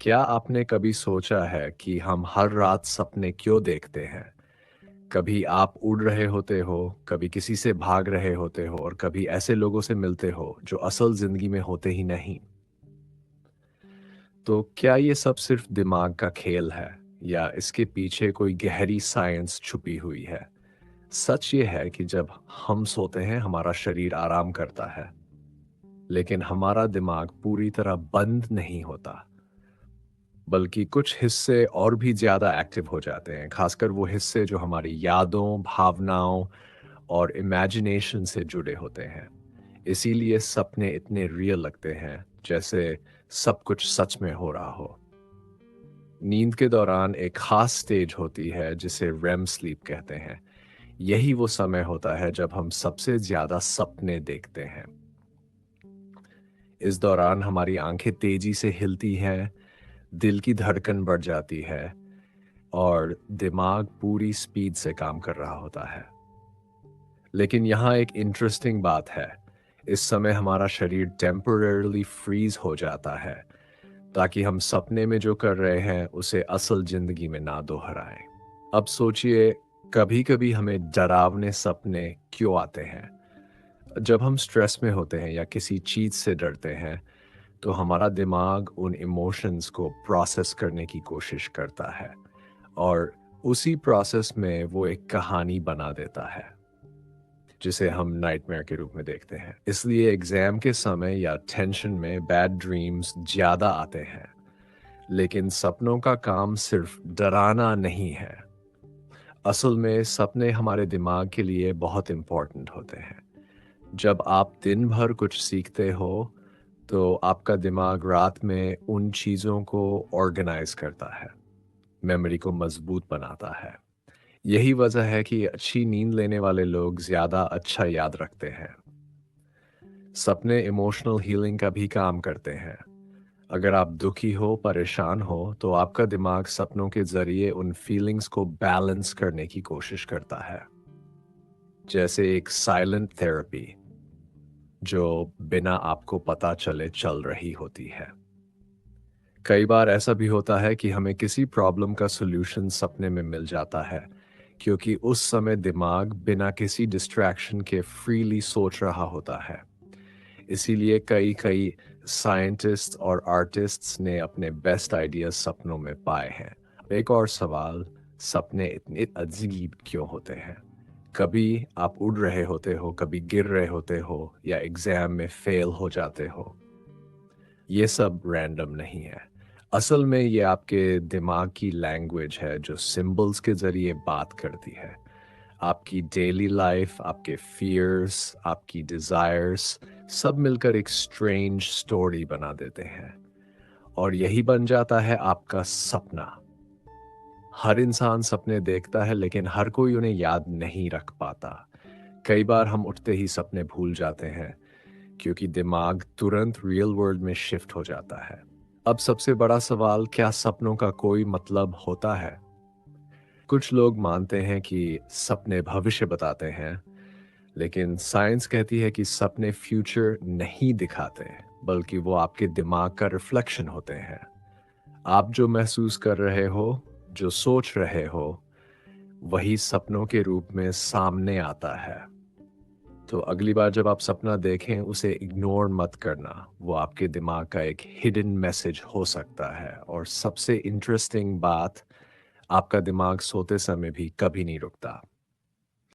क्या आपने कभी सोचा है कि हम हर रात सपने क्यों देखते हैं? कभी आप उड़ रहे होते हो, कभी किसी से भाग रहे होते हो और कभी ऐसे लोगों से मिलते हो जो असल ज़िंदगी में होते ही नहीं। तो क्या ये सब सिर्फ दिमाग का खेल है या इसके पीछे कोई गहरी साइंस छुपी हुई है? सच ये है कि जब हम सोते हैं हमारा शरीर आराम करता है, लेकिन हमारा दिमाग पूरी तरह बंद नहीं होता। बल्कि कुछ हिस्से और भी ज़्यादा एक्टिव हो जाते हैं, खासकर वो हिस्से जो हमारी यादों, भावनाओं और इमेजिनेशन से जुड़े होते हैं। इसीलिए सपने इतने रियल लगते हैं, जैसे सब कुछ सच में हो रहा हो। नींद के दौरान एक खास स्टेज होती है जिसे रेम स्लीप कहते हैं। यही वो समय होता है जब हम सबसे ज़्यादा सपने देखते हैं। इस दौरान हमारी आंखें तेजी से हिलती हैं, दिल की धड़कन बढ़ जाती है और दिमाग पूरी स्पीड से काम कर रहा होता है। लेकिन यहाँ एक इंटरेस्टिंग बात है। इस समय हमारा शरीर टेम्पररली फ्रीज हो जाता है, ताकि हम सपने में जो कर रहे हैं उसे असल जिंदगी में ना दोहराएं। अब सोचिए, कभी-कभी हमें डरावने सपने क्यों आते हैं? जब हम स्ट्रेस में होते हैं या किसी चीज से डरते हैं, तो हमारा दिमाग उन इमोशंस को प्रोसेस करने की कोशिश करता है और उसी प्रोसेस में वो एक कहानी बना देता है, जिसे हम नाइटमेयर के रूप में देखते हैं। इसलिए एग्जाम के समय या टेंशन में बैड ड्रीम्स ज़्यादा आते हैं। लेकिन सपनों का काम सिर्फ डराना नहीं है। असल में सपने हमारे दिमाग के लिए बहुत इम्पोर्टेंट होते हैं। जब आप दिन भर कुछ सीखते हो, तो आपका दिमाग रात में उन चीज़ों को ऑर्गेनाइज करता है, मेमोरी को मजबूत बनाता है। यही वजह है कि अच्छी नींद लेने वाले लोग ज़्यादा अच्छा याद रखते हैं। सपने इमोशनल हीलिंग का भी काम करते हैं। अगर आप दुखी हो, परेशान हो, तो आपका दिमाग सपनों के ज़रिए उन फीलिंग्स को बैलेंस करने की कोशिश करता है। जैसे एक साइलेंट थेरेपी जो बिना आपको पता चले चल रही होती है। कई बार ऐसा भी होता है कि हमें किसी प्रॉब्लम का सॉल्यूशन सपने में मिल जाता है, क्योंकि उस समय दिमाग बिना किसी डिस्ट्रैक्शन के फ्रीली सोच रहा होता है। इसीलिए कई कई साइंटिस्ट और आर्टिस्ट्स ने अपने बेस्ट आइडियाज सपनों में पाए हैं। एक और सवाल, सपने इतने अजीब क्यों होते हैं? कभी आप उड़ रहे होते हो, कभी गिर रहे होते हो या एग्जाम में फेल हो जाते हो। ये सब रैंडम नहीं है। असल में ये आपके दिमाग की लैंग्वेज है जो सिंबल्स के ज़रिए बात करती है। आपकी डेली लाइफ, आपके फियर्स, आपकी डिज़ायर्स सब मिलकर एक स्ट्रेंज स्टोरी बना देते हैं और यही बन जाता है आपका सपना। हर इंसान सपने देखता है, लेकिन हर कोई उन्हें याद नहीं रख पाता। कई बार हम उठते ही सपने भूल जाते हैं, क्योंकि दिमाग तुरंत रियल वर्ल्ड में शिफ्ट हो जाता है। अब सबसे बड़ा सवाल, क्या सपनों का कोई मतलब होता है? कुछ लोग मानते हैं कि सपने भविष्य बताते हैं, लेकिन साइंस कहती है कि सपने फ्यूचर नहीं दिखाते, बल्कि वो आपके दिमाग का रिफ्लेक्शन होते हैं। आप जो महसूस कर रहे हो, जो सोच रहे हो, वही सपनों के रूप में सामने आता है। तो अगली बार जब आप सपना देखें, उसे इग्नोर मत करना। वो आपके दिमाग का एक हिडन मैसेज हो सकता है। और सबसे इंटरेस्टिंग बात, आपका दिमाग सोते समय भी कभी नहीं रुकता।